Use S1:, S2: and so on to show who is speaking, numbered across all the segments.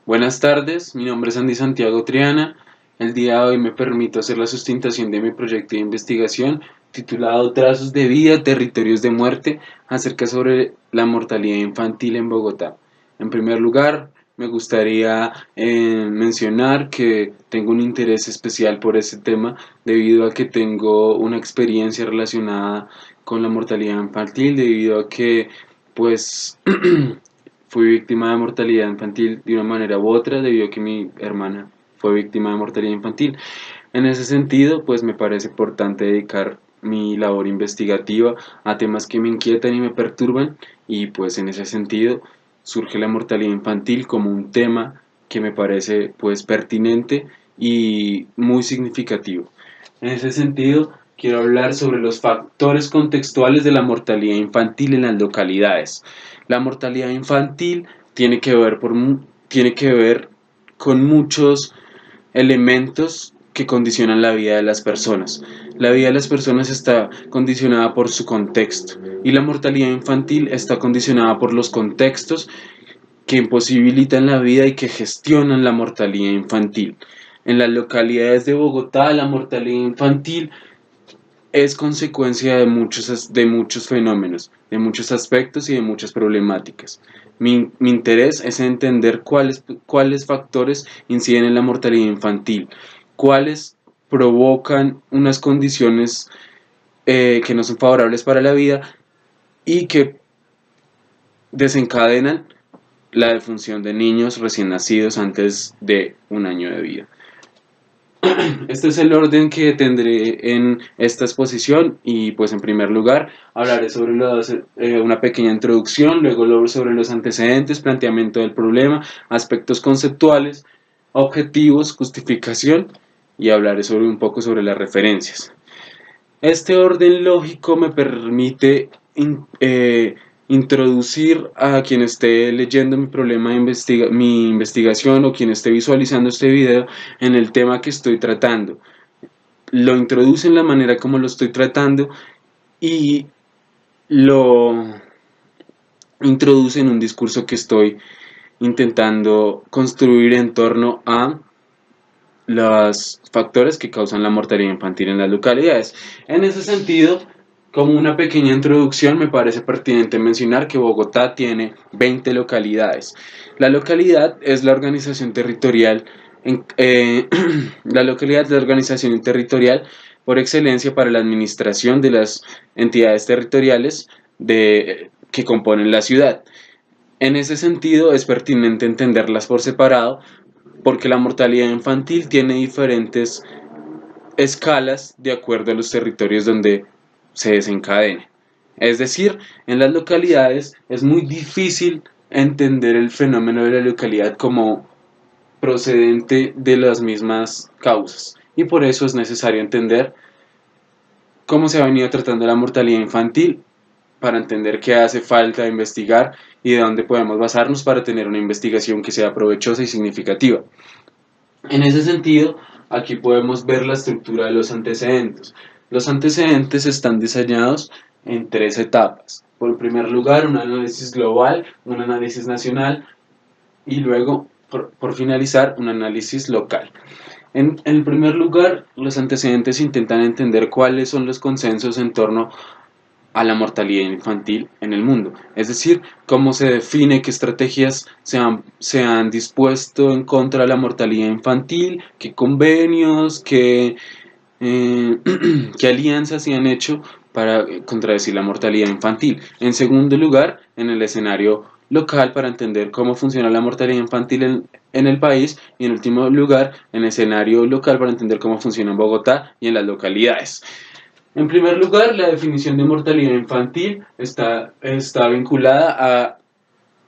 S1: Buenas tardes, mi nombre es Andy Santiago Triana. El día de hoy me permito hacer la sustentación de mi proyecto de investigación titulado Trazos de vida, territorios de muerte, acerca sobre la mortalidad infantil en Bogotá. En primer lugar, me gustaría mencionar que tengo un interés especial por este tema debido a que tengo una experiencia relacionada con la mortalidad infantil, debido a que pues fui víctima de mortalidad infantil de una manera u otra debido a que mi hermana fue víctima de mortalidad infantil. En ese sentido, pues me parece importante dedicar mi labor investigativa a temas que me inquietan y me perturban, y pues en ese sentido surge la mortalidad infantil como un tema que me parece pues pertinente y muy significativo. En ese sentido, quiero hablar sobre los factores contextuales de la mortalidad infantil en las localidades. La mortalidad infantil tiene que ver con muchos elementos que condicionan la vida de las personas. La vida de las personas está condicionada por su contexto y la mortalidad infantil está condicionada por los contextos que imposibilitan la vida y que gestionan la mortalidad infantil. En las localidades de Bogotá, la mortalidad infantil es consecuencia de muchos fenómenos, de muchos aspectos y de muchas problemáticas. Mi interés es entender cuáles factores inciden en la mortalidad infantil, cuáles provocan unas condiciones que no son favorables para la vida y que desencadenan la defunción de niños recién nacidos antes de un año de vida. Este es el orden que tendré en esta exposición y pues en primer lugar hablaré sobre una pequeña introducción, luego sobre los antecedentes, planteamiento del problema, aspectos conceptuales, objetivos, justificación y hablaré sobre un poco sobre las referencias. Este orden lógico me permite introducir a quien esté leyendo mi investigación o quien esté visualizando este video en el tema que estoy tratando. Lo introduce en la manera como lo estoy tratando y lo introduce en un discurso que estoy intentando construir en torno a los factores que causan la mortalidad infantil en las localidades. En ese sentido, como una pequeña introducción, me parece pertinente mencionar que Bogotá tiene 20 localidades. La localidad es la organización territorial, la localidad es la organización territorial por excelencia para la administración de las entidades territoriales que componen la ciudad. En ese sentido, es pertinente entenderlas por separado porque la mortalidad infantil tiene diferentes escalas de acuerdo a los territorios donde se desencadene. Es decir, en las localidades es muy difícil entender el fenómeno de la localidad como procedente de las mismas causas y por eso es necesario entender cómo se ha venido tratando la mortalidad infantil para entender qué hace falta investigar y de dónde podemos basarnos para tener una investigación que sea provechosa y significativa. En ese sentido, aquí podemos ver la estructura de los antecedentes. Los antecedentes están diseñados en tres etapas. Por primer lugar, un análisis global, un análisis nacional y luego, por finalizar, un análisis local. En primer lugar, los antecedentes intentan entender cuáles son los consensos en torno a la mortalidad infantil en el mundo. Es decir, cómo se define qué estrategias se han dispuesto en contra de la mortalidad infantil, qué convenios, qué alianzas se han hecho para contradecir la mortalidad infantil. En segundo lugar, en el escenario local para entender cómo funciona la mortalidad infantil en el país y en último lugar, en el escenario local para entender cómo funciona en Bogotá y en las localidades. En primer lugar, la definición de mortalidad infantil está vinculada a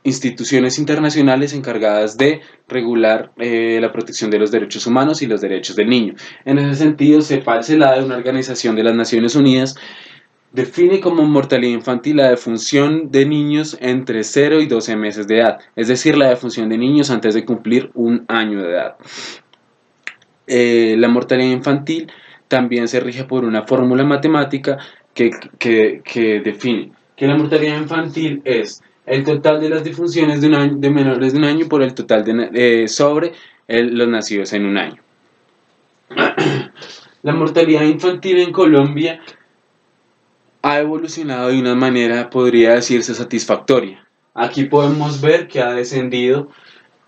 S1: instituciones internacionales encargadas de regular la protección de los derechos humanos y los derechos del niño. En ese sentido, CEPAL-CELADE, una organización de las Naciones Unidas, define como mortalidad infantil la defunción de niños entre 0 y 12 meses de edad, es decir, la defunción de niños antes de cumplir un año de edad. La mortalidad infantil también se rige por una fórmula matemática que define que la mortalidad infantil es el total de las defunciones de menores de un año por el total sobre los nacidos en un año. La mortalidad infantil en Colombia ha evolucionado de una manera, podría decirse, satisfactoria. Aquí podemos ver que ha descendido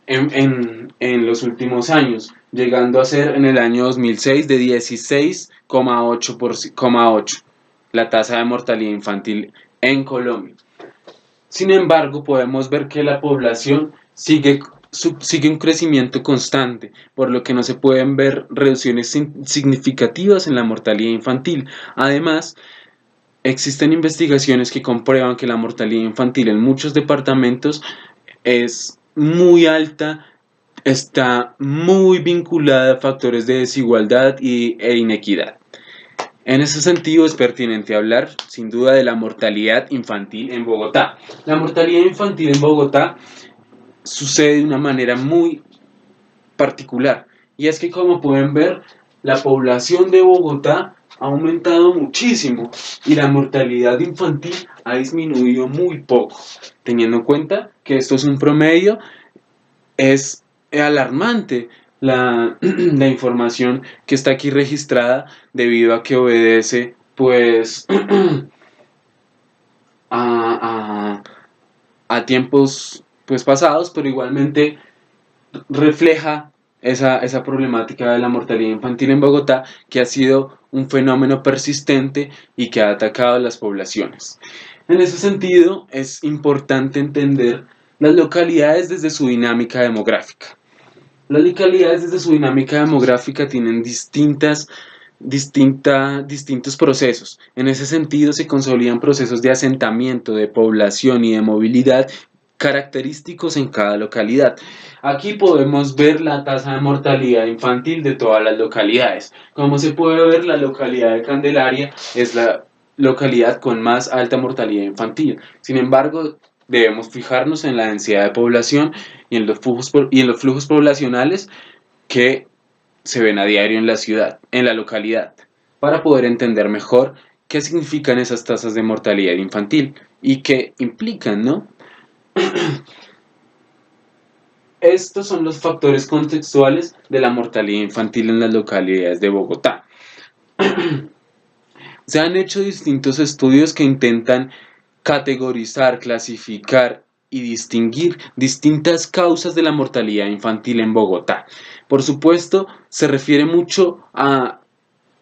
S1: en los últimos años, llegando a ser en el año 2006 de 16,8 la tasa de mortalidad infantil en Colombia. Sin embargo, podemos ver que la población sigue un crecimiento constante, por lo que no se pueden ver reducciones significativas en la mortalidad infantil. Además, existen investigaciones que comprueban que la mortalidad infantil en muchos departamentos es muy alta, está muy vinculada a factores de desigualdad e inequidad. En ese sentido es pertinente hablar sin duda de la mortalidad infantil en Bogotá. La mortalidad infantil en Bogotá sucede de una manera muy particular, y es que, como pueden ver, la población de Bogotá ha aumentado muchísimo y la mortalidad infantil ha disminuido muy poco. Teniendo en cuenta que esto es un promedio, es alarmante la información que está aquí registrada, debido a que obedece pues a, a tiempos pues pasados, pero igualmente refleja esa problemática de la mortalidad infantil en Bogotá, que ha sido un fenómeno persistente y que ha atacado a las poblaciones. En ese sentido, es importante entender las localidades desde su dinámica demográfica. Las localidades desde su dinámica demográfica tienen distintos procesos. En ese sentido, se consolidan procesos de asentamiento, de población y de movilidad característicos en cada localidad. Aquí podemos ver la tasa de mortalidad infantil de todas las localidades. Como se puede ver, la localidad de Candelaria es la localidad con más alta mortalidad infantil. Sin embargo, debemos fijarnos en la densidad de población y en los flujos poblacionales que se ven a diario en la ciudad, en la localidad, para poder entender mejor qué significan esas tasas de mortalidad infantil y qué implican, ¿no? Estos son los factores contextuales de la mortalidad infantil en las localidades de Bogotá. Se han hecho distintos estudios que intentan categorizar, clasificar y distinguir distintas causas de la mortalidad infantil en Bogotá. Por supuesto, se refiere mucho a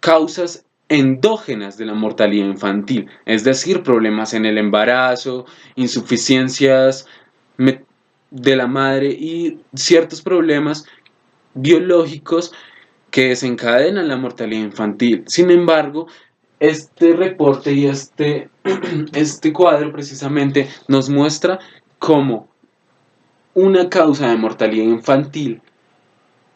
S1: causas endógenas de la mortalidad infantil, es decir, problemas en el embarazo, insuficiencias de la madre y ciertos problemas biológicos que desencadenan la mortalidad infantil. Sin embargo, este reporte y este cuadro precisamente nos muestra cómo una causa de mortalidad infantil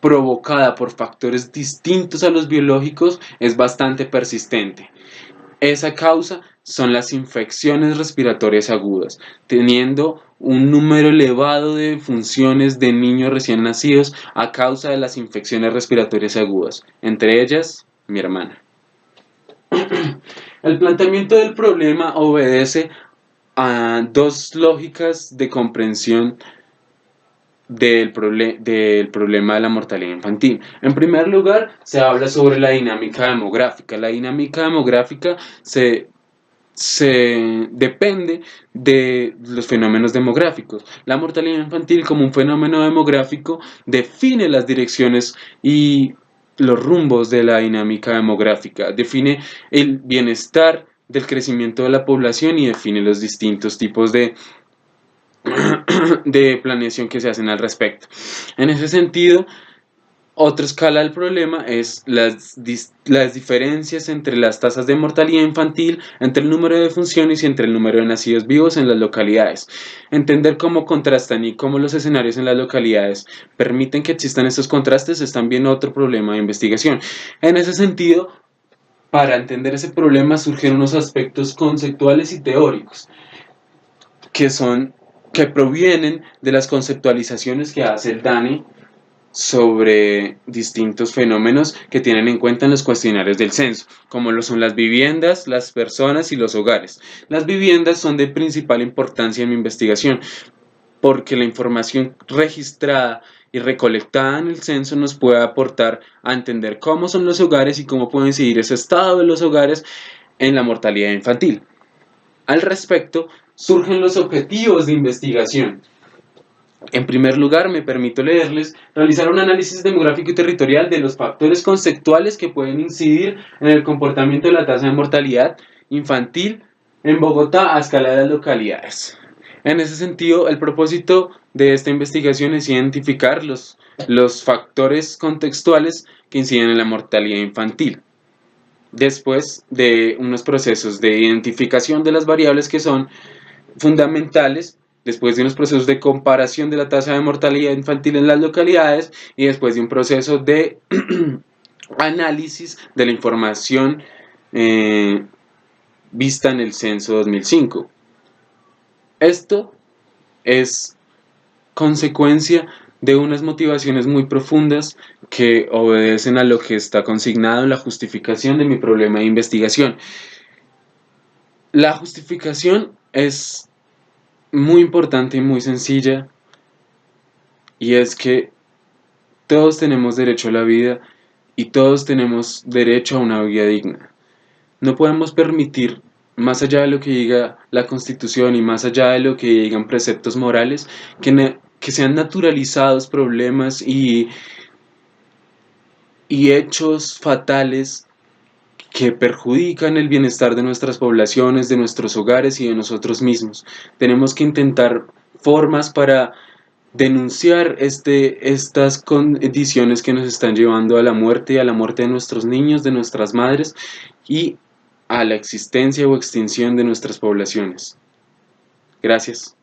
S1: provocada por factores distintos a los biológicos es bastante persistente. Esa causa son las infecciones respiratorias agudas, teniendo un número elevado de funciones de niños recién nacidos a causa de las infecciones respiratorias agudas, entre ellas mi hermana. El planteamiento del problema obedece a dos lógicas de comprensión del problema de la mortalidad infantil. En primer lugar, se habla sobre la dinámica demográfica. La dinámica demográfica se depende de los fenómenos demográficos. La mortalidad infantil, como un fenómeno demográfico, define las direcciones y los rumbos de la dinámica demográfica, define el bienestar del crecimiento de la población y define los distintos tipos de planeación que se hacen al respecto. En ese sentido, otra escala del problema es las diferencias entre las tasas de mortalidad infantil, entre el número de defunciones y entre el número de nacidos vivos en las localidades. Entender cómo contrastan y cómo los escenarios en las localidades permiten que existan estos contrastes es también otro problema de investigación. En ese sentido, para entender ese problema surgen unos aspectos conceptuales y teóricos que provienen de las conceptualizaciones que hace el DANE sobre distintos fenómenos que tienen en cuenta en los cuestionarios del censo, como lo son las viviendas, las personas y los hogares. Las viviendas son de principal importancia en mi investigación, porque la información registrada y recolectada en el censo nos puede aportar a entender cómo son los hogares y cómo pueden seguir ese estado de los hogares en la mortalidad infantil. Al respecto, surgen los objetivos de investigación. En primer lugar, me permito leerles, realizar un análisis demográfico y territorial de los factores conceptuales que pueden incidir en el comportamiento de la tasa de mortalidad infantil en Bogotá a escala de las localidades. En ese sentido, el propósito de esta investigación es identificar los factores contextuales que inciden en la mortalidad infantil, después de unos procesos de identificación de las variables que son fundamentales, después de unos procesos de comparación de la tasa de mortalidad infantil en las localidades y después de un proceso de análisis de la información vista en el censo 2005. Esto es consecuencia de unas motivaciones muy profundas que obedecen a lo que está consignado en la justificación de mi problema de investigación. La justificación es muy importante y muy sencilla, y es que todos tenemos derecho a la vida y todos tenemos derecho a una vida digna. No podemos permitir, más allá de lo que diga la Constitución y más allá de lo que digan preceptos morales, que sean naturalizados problemas y hechos fatales que perjudican el bienestar de nuestras poblaciones, de nuestros hogares y de nosotros mismos. Tenemos que intentar formas para denunciar estas condiciones que nos están llevando a la muerte de nuestros niños, de nuestras madres y a la existencia o extinción de nuestras poblaciones. Gracias.